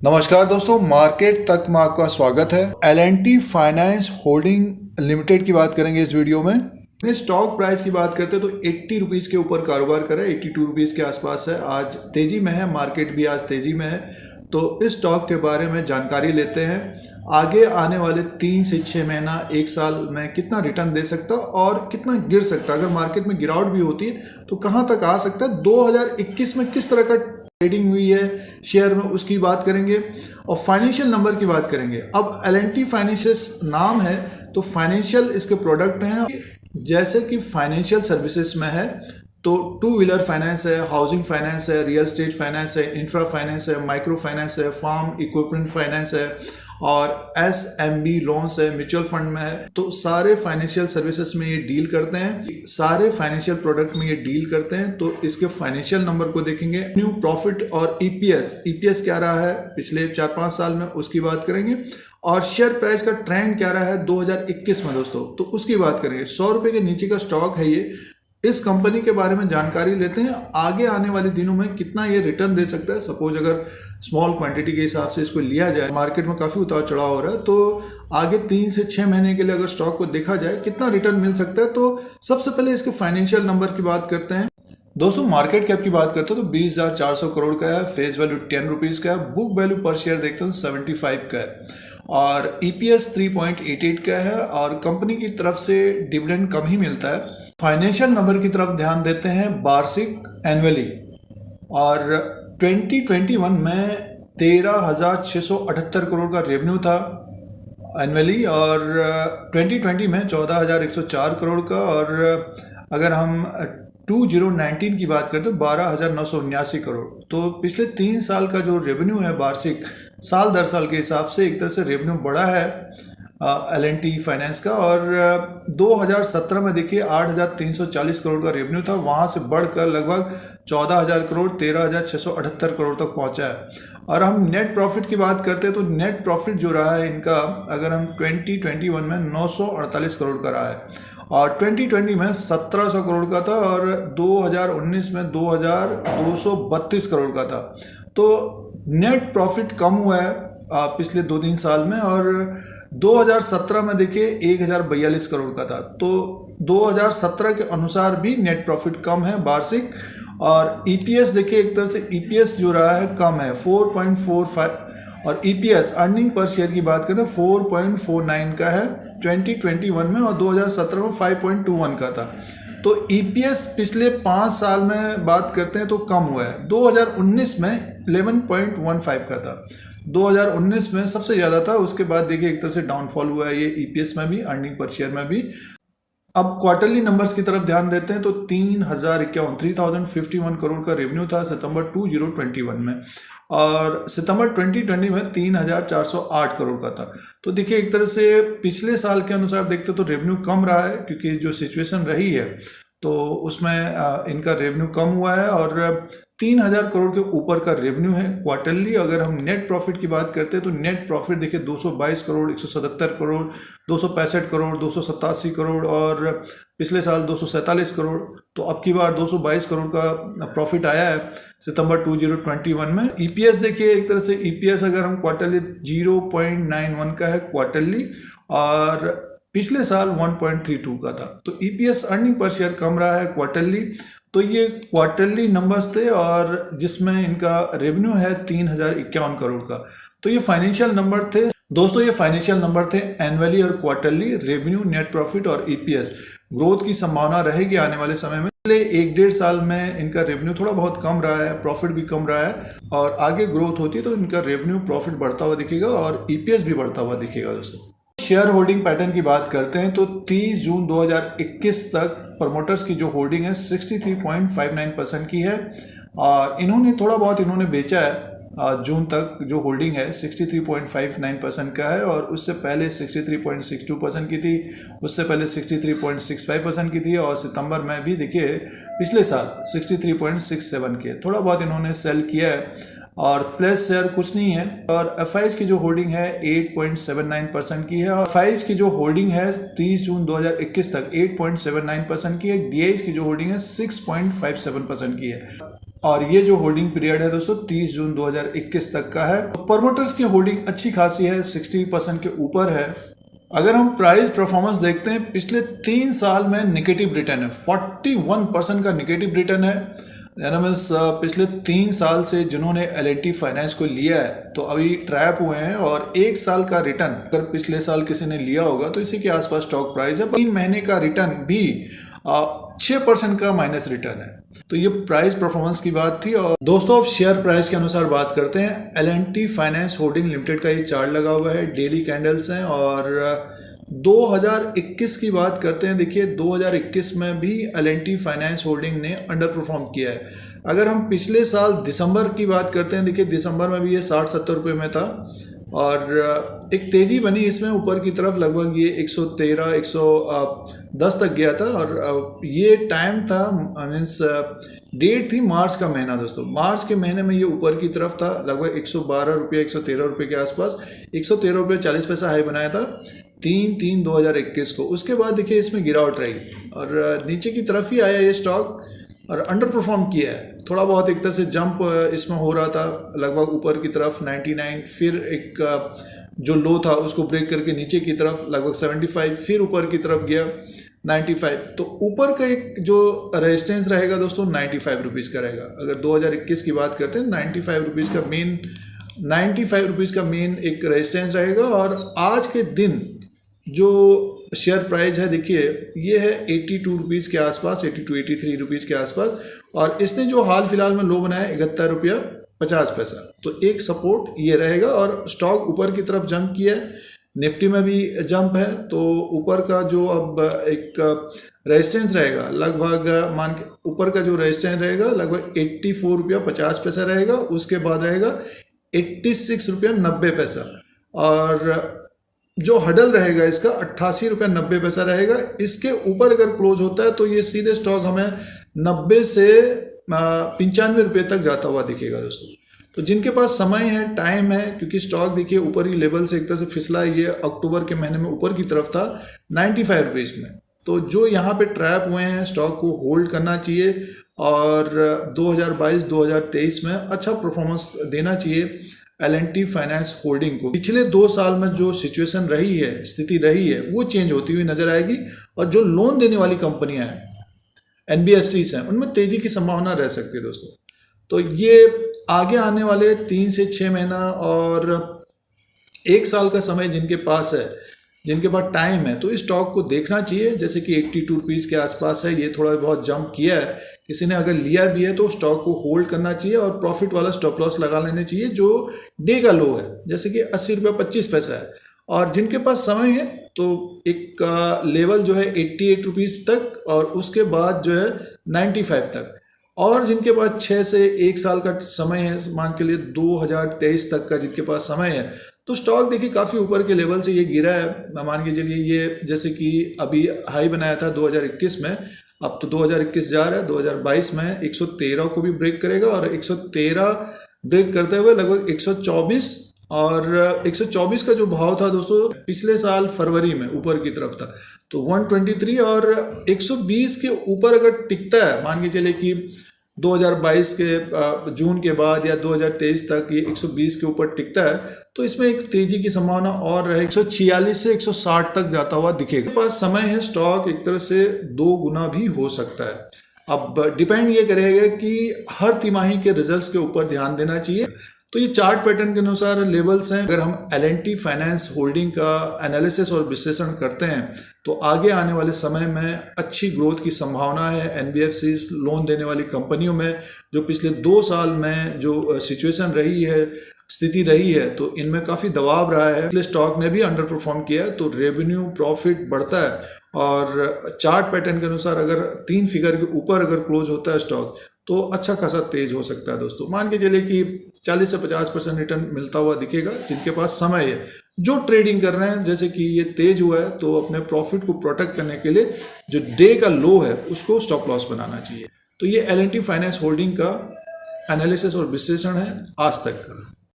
नमस्कार दोस्तों, मार्केट तक में आपका स्वागत है। L&T फाइनेंस होल्डिंग लिमिटेड की बात करेंगे इस वीडियो में। स्टॉक प्राइस की बात करते हैं तो 80 रुपीज़ के ऊपर कारोबार कर रहा है, 82 रुपीज़ के आसपास है। आज तेजी में है, मार्केट भी आज तेजी में है। तो इस स्टॉक के बारे में जानकारी लेते हैं। आगे आने वाले 3 से 6 महीना 1 साल में कितना रिटर्न दे सकता है और कितना गिर सकता है। अगर मार्केट में गिरावट भी होती है तो कहाँ तक आ सकता है। 2021 में किस तरह का ट्रेडिंग हुई है शेयर में, उसकी बात करेंगे और फाइनेंशियल नंबर की बात करेंगे। अब L&T फाइनेंशियल नाम है तो फाइनेंशियल इसके प्रोडक्ट हैं, जैसे कि फाइनेंशियल सर्विसेज में है तो 2 व्हीलर फाइनेंस है, हाउसिंग फाइनेंस है, रियल एस्टेट फाइनेंस है, इंफ्रा फाइनेंस है, माइक्रो फाइनेंस है, फार्म इक्विपमेंट फाइनेंस है और SMB लोन्स है, म्यूचुअल फंड में है। तो सारे फाइनेंशियल सर्विसेज में ये डील करते हैं, सारे फाइनेंशियल प्रोडक्ट में ये डील करते हैं। तो इसके फाइनेंशियल नंबर को देखेंगे, न्यू प्रॉफिट और EPS क्या रहा है पिछले 4-5 साल में, उसकी बात करेंगे और शेयर प्राइस का ट्रेंड क्या रहा है 2021 में दोस्तों, तो उसकी बात करेंगे। 100 रुपये के नीचे का स्टॉक है ये। इस कंपनी के बारे में जानकारी लेते हैं, आगे आने वाले दिनों में कितना ये रिटर्न दे सकता है। सपोज अगर स्मॉल क्वांटिटी के हिसाब से इसको लिया जाए, मार्केट में काफ़ी उतार चढ़ाव हो रहा है, तो आगे 3 से 6 महीने के लिए अगर स्टॉक को देखा जाए कितना रिटर्न मिल सकता है। तो सबसे पहले इसके फाइनेंशियल नंबर की बात करते हैं दोस्तों। मार्केट कैप की बात करते हैं तो 20,400 करोड़ का है, फेस वैल्यू 10 रुपीज़ का है, बुक वैल्यू पर शेयर देखते हैं 75 का है और EPS 3.88 का है और कंपनी की तरफ से डिविडेंड कम ही मिलता है। फाइनेंशियल नंबर की तरफ ध्यान देते हैं वार्षिक एनुअली, और 2021 में 13,678 करोड़ का रेवेन्यू था एनुअली और 2020 में 14,104 करोड़ का, और अगर हम 2019 की बात करें तो 12,979 करोड़। तो पिछले 3 साल का जो रेवेन्यू है वार्षिक, साल दर साल के हिसाब से एक तरह से रेवेन्यू बढ़ा है L&T फाइनेंस का। और 2017 में देखिए 8,340 करोड़ का रेवेन्यू था, वहाँ से बढ़कर लगभग 14,000 करोड़ 13,678 करोड़ तक पहुँचा है। और हम नेट प्रॉफिट की बात करते हैं तो नेट प्रॉफिट जो रहा है इनका, अगर हम 2021 में 948 करोड़ का रहा है और 2020 में 1700 करोड़ का था और 2019 में 2,232 करोड़ का था। तो नेट प्रॉफिट कम हुआ है पिछले 2-3 साल में, और 2017 में देखिए 1,042 करोड़ का था। तो 2017 के अनुसार भी नेट प्रॉफिट कम है वार्षिक। और EPS देखिए, एक तरह से EPS जो रहा है कम है 4.45, और EPS अर्निंग पर शेयर की बात करते हैं 4.49 का है 2021 में और 2017 में 5.21 का था। तो EPS पिछले 5 साल में बात करते हैं तो कम हुआ है। 2019 में 11.15 का था, 2019 में सबसे ज़्यादा था, उसके बाद देखिए एक तरह से डाउनफॉल हुआ है ये EPS में भी, अर्निंग पर शेयर में भी। अब क्वार्टरली नंबर्स की तरफ ध्यान देते हैं तो 3,051 करोड़ का रेवेन्यू था सितंबर 2021 में, और सितंबर 2020 में 3,408 करोड़ का था। तो देखिए एक तरह से पिछले साल के अनुसार देखते तो रेवेन्यू कम रहा है, क्योंकि जो सिचुएशन रही है तो उसमें इनका रेवेन्यू कम हुआ है और 3,000 करोड़ के ऊपर का रेवेन्यू है क्वार्टरली। अगर हम नेट प्रॉफिट की बात करते हैं तो नेट प्रॉफिट देखिए 222 करोड़, 177 करोड़, 265 करोड़, 287 करोड़ और पिछले साल 247 करोड़। तो अब की बार 222 करोड़ का प्रॉफिट आया है सितंबर 2021 में। EPS देखिए एक तरह से EPS अगर हम क्वार्टरली 0.91 का है क्वार्टरली, और पिछले साल 1.32 का था। तो EPS अर्निंग पर शेयर कम रहा है क्वार्टरली। तो ये क्वार्टरली नंबर्स थे और जिसमें इनका रेवेन्यू है 3,051 करोड़ का। तो ये फाइनेंशियल नंबर थे दोस्तों, ये फाइनेंशियल नंबर थे एनुअली और क्वार्टरली, रेवेन्यू, नेट प्रॉफिट और EPS। ग्रोथ की संभावना रहेगी आने वाले समय में। पिछले 1-1.5 साल में इनका रेवेन्यू थोड़ा बहुत कम रहा है, प्रॉफिट भी कम रहा है, और आगे ग्रोथ होती है तो इनका रेवेन्यू प्रॉफिट बढ़ता हुआ दिखेगा और EPS भी बढ़ता हुआ दिखेगा दोस्तों। शेयर होल्डिंग पैटर्न की बात करते हैं तो 30 जून 2021 तक प्रमोटर्स की जो होल्डिंग है 63.59% की है, और इन्होंने थोड़ा बहुत बेचा है। जून तक जो होल्डिंग है 63.59% का है, और उससे पहले 63.62% की थी, उससे पहले 63.65% की थी, और सितंबर में भी देखिए पिछले साल 63.67 की है। थोड़ा बहुत इन्होंने सेल किया है और प्लस शेयर कुछ नहीं है। और FIs की जो होल्डिंग है 8.79% की है, और FIs की जो होल्डिंग है 30 जून 2021 तक 8.79% की है। DIs की जो होल्डिंग है 6.57% की है। और ये जो होल्डिंग पीरियड है दोस्तों 30 जून 2021 तक का है। प्रमोटर्स की होल्डिंग अच्छी खासी है, 60% के ऊपर है। अगर हम प्राइस परफॉर्मेंस देखते हैं, पिछले 3 साल में निगेटिव रिटर्न है, 41% का निगेटिव रिटर्न है। मीन्स पिछले 3 साल से जिन्होंने L&T फाइनेंस को लिया है तो अभी ट्रैप हुए हैं, और 1 साल का रिटर्न अगर पिछले साल किसी ने लिया होगा तो इसी के आसपास स्टॉक प्राइस है। 3 महीने का रिटर्न भी 6% का माइनस रिटर्न है। तो ये प्राइस परफॉर्मेंस की बात थी। और दोस्तों अब शेयर प्राइस के अनुसार बात करते हैं। L&T फाइनेंस होल्डिंग लिमिटेड का ये चार्ट लगा हुआ है, डेली कैंडल्स हैं, और 2021 की बात करते हैं। देखिए 2021 में भी L&T फाइनेंस होल्डिंग ने अंडर परफॉर्म किया है। अगर हम पिछले साल दिसंबर की बात करते हैं, देखिए दिसंबर में भी ये 60-70 रुपये में था, और एक तेज़ी बनी इसमें ऊपर की तरफ, लगभग ये 113-110 तक गया था। और ये टाइम था, मीन्स डेट थी मार्च का महीना दोस्तों। मार्च के महीने में ये ऊपर की तरफ था, लगभग 112 रुपये 113 रुपये के आसपास, 113 रुपये 40 पैसा हाई बनाया था 3/3/2021 को। उसके बाद देखिए इसमें गिरावट रही और नीचे की तरफ ही आया ये स्टॉक और अंडर परफॉर्म किया है। थोड़ा बहुत एक तरह से जंप इसमें हो रहा था, लगभग ऊपर की तरफ 99, फिर एक जो लो था उसको ब्रेक करके नीचे की तरफ लगभग 75, फिर ऊपर की तरफ गया 95। तो ऊपर का एक जो रेजिस्टेंस रहेगा दोस्तों 95 रुपीज़ का रहेगा। अगर 2021 की बात करते हैं 95 रुपीज़ का मेन एक रेजिस्टेंस रहेगा। और आज के दिन जो शेयर प्राइस है देखिए ये है 82 रुपीज़ के आसपास, 82-83 रुपीज़ के आसपास, और इसने जो हाल फिलहाल में लो बनाया 71 रुपया 50 पैसा। तो एक सपोर्ट ये रहेगा और स्टॉक ऊपर की तरफ जंप किया है। निफ्टी में भी जंप है, तो ऊपर का जो अब एक रेजिस्टेंस रहेगा लगभग मान के ऊपर का जो रेजिस्टेंस रहेगा लगभग 84 रुपया 50 पैसा रहेगा। उसके बाद रहेगा 86 रुपया 90 पैसा, और जो हडल रहेगा इसका 88 रुपया 90 पैसा रहेगा। इसके ऊपर अगर क्लोज होता है तो ये सीधे स्टॉक हमें 90 से 95 रुपये तक जाता हुआ दिखेगा दोस्तों। तो जिनके पास समय है, टाइम है, क्योंकि स्टॉक देखिए ऊपर ही लेवल से एक तरह से फिसला, ये अक्टूबर के महीने में ऊपर की तरफ था 95 रुपीज़ में। तो जो यहाँ पे ट्रैप हुए हैं स्टॉक को होल्ड करना चाहिए, और 2022-2023 में अच्छा परफॉर्मेंस देना चाहिए L&T फाइनेंस होल्डिंग को। पिछले 2 साल में जो सिचुएशन रही है, स्थिति रही है, वो चेंज होती हुई नजर आएगी। और जो लोन देने वाली कंपनियां हैं, NBFCs हैं, उनमें तेजी की संभावना रह सकती है दोस्तों। तो ये आगे आने वाले 3 से 6 महीना और 1 साल का समय जिनके पास है, जिनके पास टाइम है, तो इस स्टॉक को देखना चाहिए। जैसे कि 82 रुपीज़ के आसपास है, ये थोड़ा बहुत जंप किया है। किसी ने अगर लिया भी है तो स्टॉक को होल्ड करना चाहिए और प्रॉफिट वाला स्टॉप लॉस लगा लेने चाहिए जो डे का लो है, जैसे कि 80 रुपया 25 पैसा है। और जिनके पास समय है तो एक लेवल जो है 88 रुपीज़ तक, और उसके बाद जो है 95 तक। और जिनके पास 6 से 1 साल का समय है, मान के लिए 2023 तक का जिनके पास समय है, तो स्टॉक देखिए काफ़ी ऊपर के लेवल से ये गिरा है। मान के चलिए ये जैसे कि अभी हाई बनाया था 2021 में, अब तो 2021 जा रहा है, 2022 में 113 को भी ब्रेक करेगा, और 113 ब्रेक करते हुए लगभग 124, और 124 का जो भाव था दोस्तों पिछले साल फरवरी में ऊपर की तरफ था, तो 123 और 120 के ऊपर अगर टिकता है, मान के चले कि 2022 के जून के बाद या 2023 तक ये 120 के ऊपर टिकता है, तो इसमें एक तेजी की संभावना और रहे, 146 से 160 तक जाता हुआ दिखेगा। पास समय है, स्टॉक एक तरह से 2 गुना भी हो सकता है। अब डिपेंड ये करेगा कि हर तिमाही के रिजल्ट्स के ऊपर ध्यान देना चाहिए। तो ये चार्ट पैटर्न के अनुसार लेवल्स हैं। अगर हम L&T फाइनेंस होल्डिंग का एनालिसिस और विश्लेषण करते हैं तो आगे आने वाले समय में अच्छी ग्रोथ की संभावना है। NBFCs लोन देने वाली कंपनियों में जो पिछले 2 साल में जो सिचुएशन रही है, स्थिति रही है, तो इनमें काफ़ी दबाव रहा है, इसलिए स्टॉक ने भी अंडर परफॉर्म किया है। तो रेवेन्यू प्रॉफिट बढ़ता है, और चार्ट पैटर्न के अनुसार अगर 3 फिगर के ऊपर अगर क्लोज होता है स्टॉक तो अच्छा खासा तेज हो सकता है दोस्तों। मान के चलिए कि 40 से 50% रिटर्न मिलता हुआ दिखेगा जिनके पास समय है। जो ट्रेडिंग कर रहे हैं, जैसे कि ये तेज हुआ है, तो अपने प्रॉफिट को प्रोटेक्ट करने के लिए जो डे का लो है उसको स्टॉप लॉस बनाना चाहिए। तो ये L&T फाइनेंस होल्डिंग का एनालिसिस और विश्लेषण है आज तक का।